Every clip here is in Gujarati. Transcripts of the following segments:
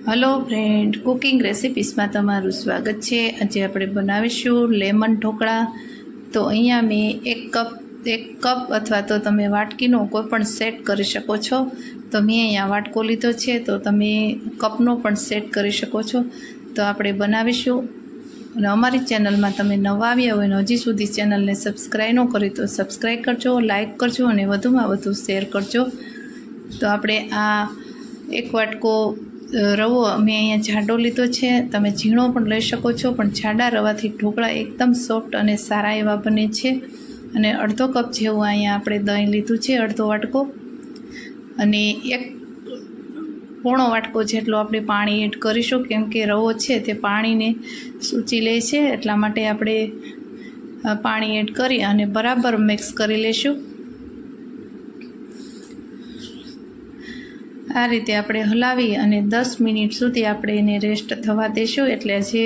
હલો ફ્રેન્ડ, કુકિંગ રેસિપીસમાં તમારું સ્વાગત છે। આજે આપણે બનાવીશું લેમન ઢોકળા। તો અહીંયા મેં એક કપ અથવા તો તમે વાટકીનો કોઈ પણ સેટ કરી શકો છો। તો મેં અહીંયા વાટકો લીધો છે, તો તમે કપનો પણ સેટ કરી શકો છો। તો આપણે બનાવીશું। અને અમારી ચેનલમાં તમે નવા આવ્યા હોય અને હજી સુધી ચેનલને સબસ્ક્રાઈબ ન કરી તો સબસ્ક્રાઈબ કરજો, લાઈક કરજો અને વધુમાં વધુ શેર કરજો। તો આપણે આ એક વાટકો રવો મેં અહીંયા જાડો લીધો છે, તમે ઝીણો પણ લઈ શકો છો, પણ જાડા રવાથી ઢોકળા એકદમ સોફ્ટ અને સારા એવા બને છે। અને અડધો કપ જેવું અહીંયા આપણે દહીં લીધું છે, અડધો વાટકો, અને પોણો વાટકો જેટલો આપણે પાણી એડ કરીશું, કેમ કે રવો છે તે પાણીને સૂચી લે છે, એટલા માટે આપણે પાણી એડ કરી અને બરાબર મિક્સ કરી લઈશું। આ રીતે આપણે હલાવી અને 10 મિનિટ સુધી આપણે એને રેસ્ટ થવા દઈશું, એટલે જે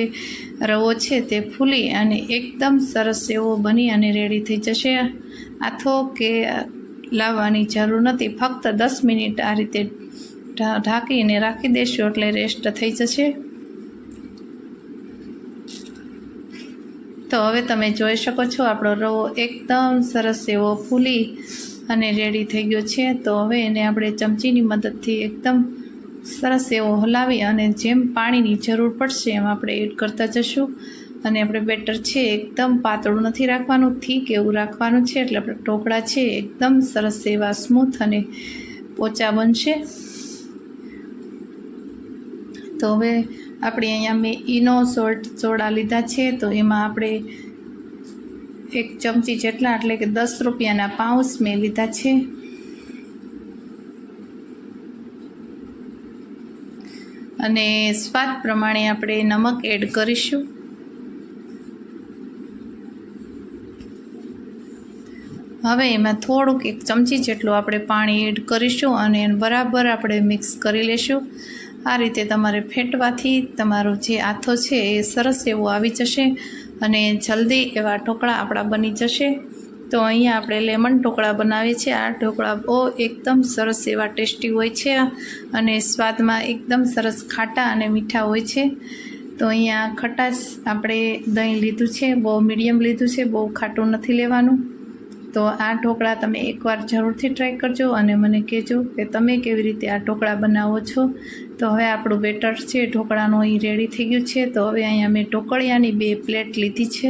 રવો છે તે ફૂલી અને એકદમ સરસ એવો બની અને રેડી થઈ જશે। આથો કે લાવવાની જરૂર નથી, ફક્ત 10 મિનિટ આ રીતે ઢાંકીને રાખી દઈશું એટલે રેસ્ટ થઈ જશે। તો હવે તમે જોઈ શકો છો આપણો રવો એકદમ સરસ એવો ફૂલી અને રેડી થઈ ગયો છે। તો હવે એને આપણે ચમચીની મદદથી એકદમ સરસ એવો હલાવી અને જેમ પાણીની જરૂર પડશે એમ આપણે એડ કરતા જશું। અને આપણે બેટર છે એકદમ પાતળું નથી રાખવાનું, થીક એવું રાખવાનું છે, એટલે આપણે ઢોકળા છે એકદમ સરસ એવા સ્મૂથ અને પોચા બનશે। તો હવે આપણે અહીંયા મેં ઈનો સોડા લીધા છે, તો એમાં આપણે 1 ચમચી જેટલા, એટલે કે 10 રૂપિયાના પાઉચ મેં લીધા છે। અને સ્વાદ પ્રમાણે આપણે નમક એડ કરીશું। હવે એમાં થોડુંક 1 ચમચી જેટલું આપણે પાણી એડ કરીશું અને બરાબર આપણે મિક્સ કરી લઈશું। આ રીતે તમારે ફેટવાથી તમારો જે આથો છે એ સરસ એવો આવી જશે અને જલ્દી એવા ઢોકળા આપણા બની જશે। તો અહીંયા આપણે લેમન ઢોકળા બનાવીએ છીએ। આ ઢોકળા બહુ એકદમ સરસ એવા ટેસ્ટી હોય છે અને સ્વાદમાં એકદમ સરસ ખાટા અને મીઠા હોય છે। તો અહીંયા ખટાશ આપણે દહીં લીધું છે, બહુ મીડિયમ લીધું છે, બહુ ખાટું નથી લેવાનું। તો આ ઢોકળા તમે એકવાર જરૂરથી ટ્રાય કરજો અને મને કહેજો કે તમે કેવી રીતે આ ઢોકળા બનાવો છો। તો હવે આપણું બેટર છે ઢોકળાનું અહીં રેડી થઈ ગયું છે। તો હવે અહીંયા મેં ઢોકળિયાની 2 પ્લેટ લીધી છે,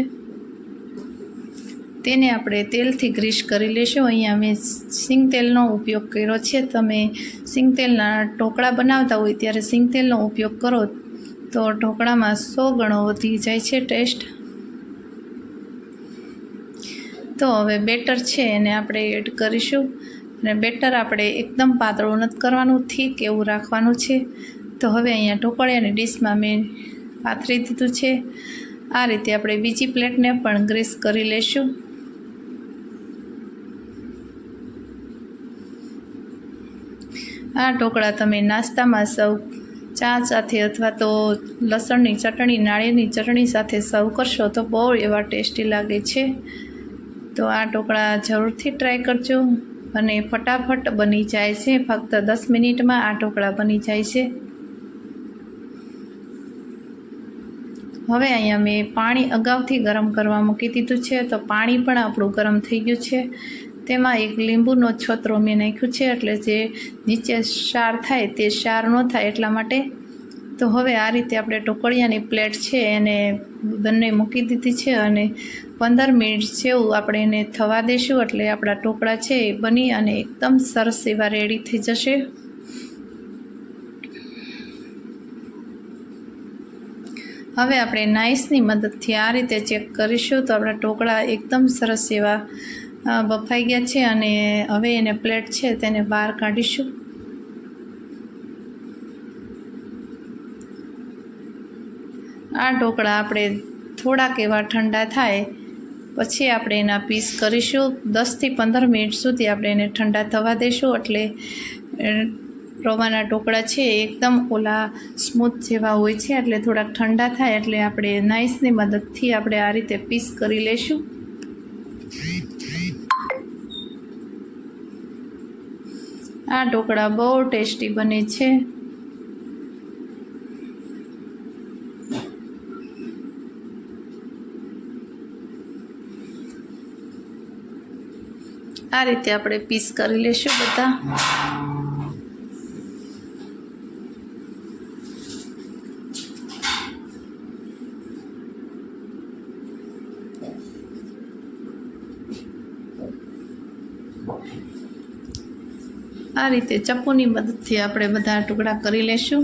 તેને આપણે તેલથી ગ્રીસ કરી લઈશું। અહીંયા મેં સિંગ તેલનો ઉપયોગ કર્યો છે, તમે સિંગ તેલના ઢોકળા બનાવતા હોય ત્યારે સિંગ તેલનો ઉપયોગ કરો તો ઢોકળામાં 100 ગણો વધી જાય છે ટેસ્ટ। તો હવે બેટર છે એને આપણે એડ કરીશું, અને બેટર આપણે એકદમ પાતળું નથી કરવાનું, થીક એવું રાખવાનું છે। તો હવે અહીંયા ઢોકળિયાની ડીશમાં મેં પાથરી દીધું છે। આ રીતે આપણે બીજી પ્લેટને પણ ગ્રીસ કરી લઈશું। આ ઢોકળા તમે નાસ્તામાં સર્વ ચા સાથે અથવા તો લસણની ચટણી, નાળિયેરની ચટણી સાથે સર્વ કરશો તો બહુ એવા ટેસ્ટી લાગે છે। તો આ ઢોકળા જરૂરથી ટ્રાય કરજો અને ફટાફટ બની જાય છે, ફક્ત 10 મિનિટમાં આ ઢોકળા બની જાય છે। હવે અહીંયા મેં પાણી અગાઉથી ગરમ કરવા મૂકી દીધું છે, તો પાણી પણ આપણું ગરમ થઈ ગયું છે। તેમાં 1 લીંબુનો છોતરો મેં નાખ્યું છે, એટલે જે નીચે ક્ષાર થાય તે ક્ષાર ન થાય એટલા માટે। તો હવે આ રીતે આપણે ઢોકળિયાની પ્લેટ છે એને બંને મૂકી દીધી છે અને 15 મિનિટ જેવું આપણે એને થવા દઈશું, એટલે આપણા ઢોકળા છે એ બની અને એકદમ સરસ એવા રેડી થઈ જશે। હવે આપણે નાઇફની મદદથી આ રીતે ચેક કરીશું તો આપણા ઢોકળા એકદમ સરસ એવા બફાઈ ગયા છે, અને હવે એને પ્લેટ છે તેને બહાર કાઢીશું। આ ઢોકળા આપણે થોડાક એવા ઠંડા થાય પછી આપણે એના પીસ કરીશું। 10 થી 15 મિનિટ સુધી આપણે એને ઠંડા થવા દઈશું, એટલે રવાના ઢોકળા છે એકદમ ઓલા સ્મૂથ જેવા હોય છે, એટલે થોડાક ઠંડા થાય એટલે આપણે નાઇફની મદદથી આપણે આ રીતે પીસ કરી લઈશું। આ ઢોકળા બહુ ટેસ્ટી બને છે। આ રીતે આપણે પીસ કરી લેશું બધા. આ રીતે ચપ્પુની મદદથી આપણે બધા ટુકડા કરી લેશું.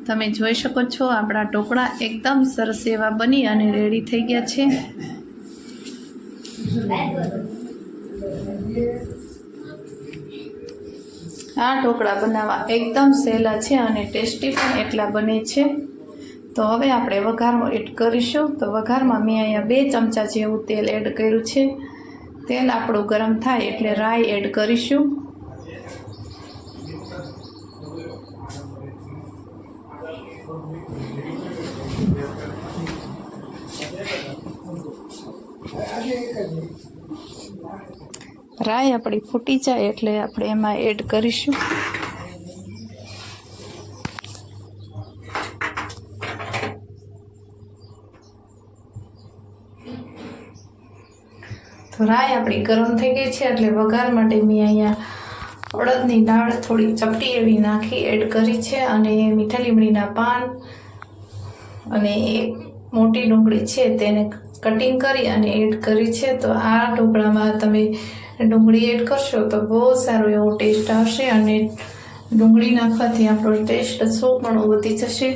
તમે જોઈ શકો છો આપણા ઢોકળા એકદમ સરસ એવા બની અને રેડી થઈ ગયા છે. આ ઢોકળા બનાવવા એકદમ સહેલા છે અને ટેસ્ટી પણ એટલા બને છે. તો હવે આપણે વઘારમાં એડ કરીશું. તો વઘારમાં મેં અહીંયા 2 ચમચા જેવું તેલ એડ કર્યું છે. તેલ આપણું ગરમ થાય એટલે રાઈ એડ કરીશું. રાઈ આપણી ફૂટી જાય એટલે આપણે એમાં એડ કરીશું. તો રાઈ આપણી ગરમ થઈ ગઈ છે એટલે વઘાર માટે મેં અહીંયા અડદની દાળ થોડી ચપટી એવી નાખી એડ કરી છે અને મીઠા લીમડીના પાન અને એક મોટી ડુંગળી છે તેને કટિંગ કરી અને એડ કરી છે. તો આ ઢોકળામાં તમે ડુંગળી એડ કરશો તો બહુ સારો એવો ટેસ્ટ આવશે અને ડુંગળી નાખવાથી આપણો ટેસ્ટ 100 ગણો વધી જશે.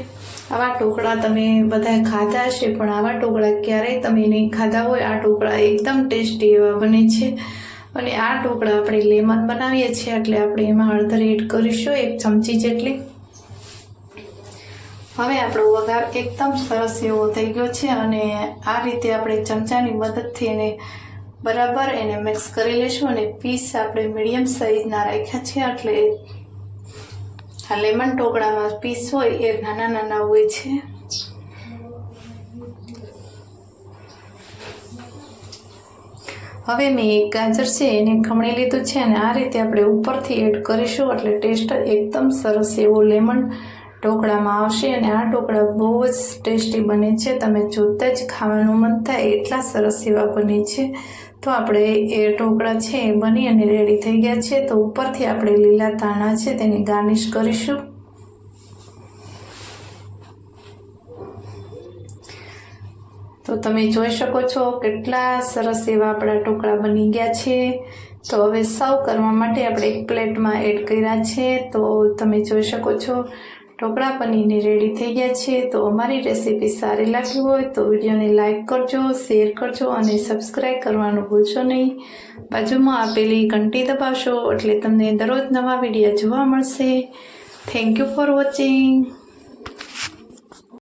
આવા ઢોકળા તમે બધાએ ખાધા હશે પણ આવા ઢોકળા ક્યારેય તમે નહીં ખાધા હોય. આ ઢોકળા એકદમ ટેસ્ટી એવા બને છે અને આ ઢોકળા આપણે લેમન બનાવીએ છીએ એટલે આપણે એમાં હળદર એડ કરીશું 1 ચમચી જેટલી. હવે આપણો વઘાર એકદમ સરસ એવો થઈ ગયો છે અને આ રીતે આપણે ચમચાની મદદથી એને બરાબર મિક્સ કરી લઈશું અને પીસ આપણે મીડિયમ સાઈઝના રાખ્યા છે એટલે આ લેમન ઢોકળામાં પીસ હોય એ નાના નાના હોય છે. હવે મેં એક ગાજર છે એને ખમણી લીધું છે અને આ રીતે આપણે ઉપરથી એડ કરીશું એટલે ટેસ્ટ એકદમ સરસ એવો લેમન ઢોકળામાં આવશે અને આ ઢોકળા બહુ જ ટેસ્ટી બને છે. તમે જોતાં જ ખાવાનું મન થાય એટલા સરસ એવા બને છે. તો આપણે એ ઢોકળા છે એ બની અને રેડી થઈ ગયા છે. તો ઉપરથી આપણે લીલા ધાણા છે તેને ગાર્નિશ કરીશું. તો તમે જોઈ શકો છો કેટલા સરસ એવા આપણા ઢોકળા બની ગયા છે. તો હવે સર્વ કરવા માટે આપણે એક પ્લેટમાં એડ કર્યા છે. તો તમે જોઈ શકો છો ઢોકળા બનીને રેડી થઈ ગયા છે. તો અમારી રેસીપી સારી લાગી હોય તો વિડીયોને લાઇક કરજો, શેર કરજો અને સબસ્ક્રાઈબ કરવાનું ભૂલશો નહીં. બાજુમાં આપેલી ઘંટી દબાવશો એટલે તમને દરરોજ નવા વિડીયો જોવા મળશે. Thank you for watching.